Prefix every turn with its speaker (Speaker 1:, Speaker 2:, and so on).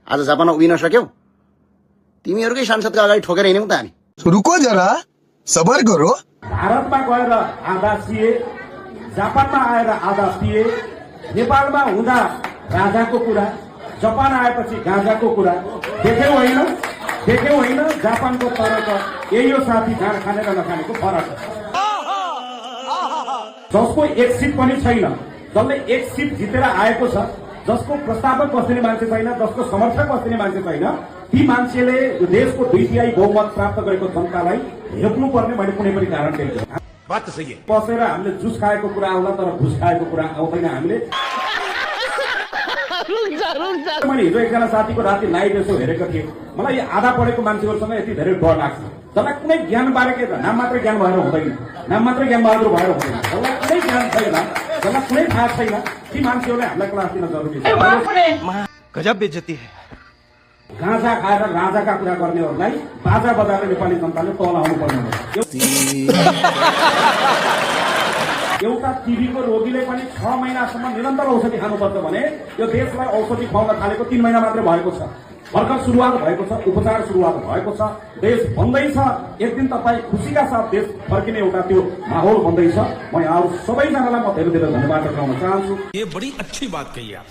Speaker 1: आज जापानमा उभिन सक्यौ? तिमीहरूकै सांसदका अगाडि ठोकेर हिँड्यौ त हामी।
Speaker 2: रुको जरा, सबर करो।
Speaker 3: भारतमा गएर आधा सिए, जापानमा आएर आधा पिए, नेपालमा हुँदा राजाको कुरा, जापान आएपछि गाँजाको कुरा। देख्यौ होइन जापानको तरक यही हो साथी, जाँड खाने र नखानेको फरक। जसको एक सिट पनि छैन, जसले एक सिट जितेर आएको छ, जसको प्रस्तावक बस्ने मान्छे छैन, जसको समर्थक बस्ने मान्छे छैन, ती मान्छेले देशको 2/3 बहुमत प्राप्त गरेको जनतालाई हेप्नुपर्ने मैले कुनै पनि कारण देख्दैन।
Speaker 4: बात त सही है।
Speaker 3: बसेर हामीले जुस खाएको कुरा आउँला, तर घुस खाएको कुरा आउँदैन। हामीले मैले हिजो एकजना साथीको राति लाइभ यसो हेरेको थिएँ। मलाई आधा पढेको मान्छेहरूसँग यति धेरै डर लाग्छ। जसलाई कुनै ज्ञान बारे के नाम मात्रै ज्ञान भएर हुँदैन, नाम मात्रै ज्ञान बहादुर भएर हुँदैन। जसलाई कुनै ज्ञान छैन, जसलाई कुनै थाहा छैन, ती मान्छेहरूलाई हामीलाई क्लास दिन जरुरी छ।
Speaker 4: गजब बेइज्जती है।
Speaker 3: गाँजा खाएर राजाका कुरा गर्नेहरूलाई बाजा बजाएर नेपाली जनताले तलाउनु पर्ने हो। एउटा टिबीको रोगीले पनि 6 महिनासम्म निरन्तर औषधि खानुपर्छ भने यो देशलाई औषधि खुवाउन थालेको 3 महिना मात्रै भएको छ। भर्खर सुरुवात भएको छ, उपचार सुरुवात भएको छ, देश बन्दैछ। एक दिन तपाईँ खुसीका साथ देश फर्किने एउटा त्यो माहौल बन्दैछ। म यहाँहरू सबैजनालाई म धेरै धेरै धन्यवाद दिन चाहन्छु।
Speaker 4: ये बड़ी अच्छी बात कही आप।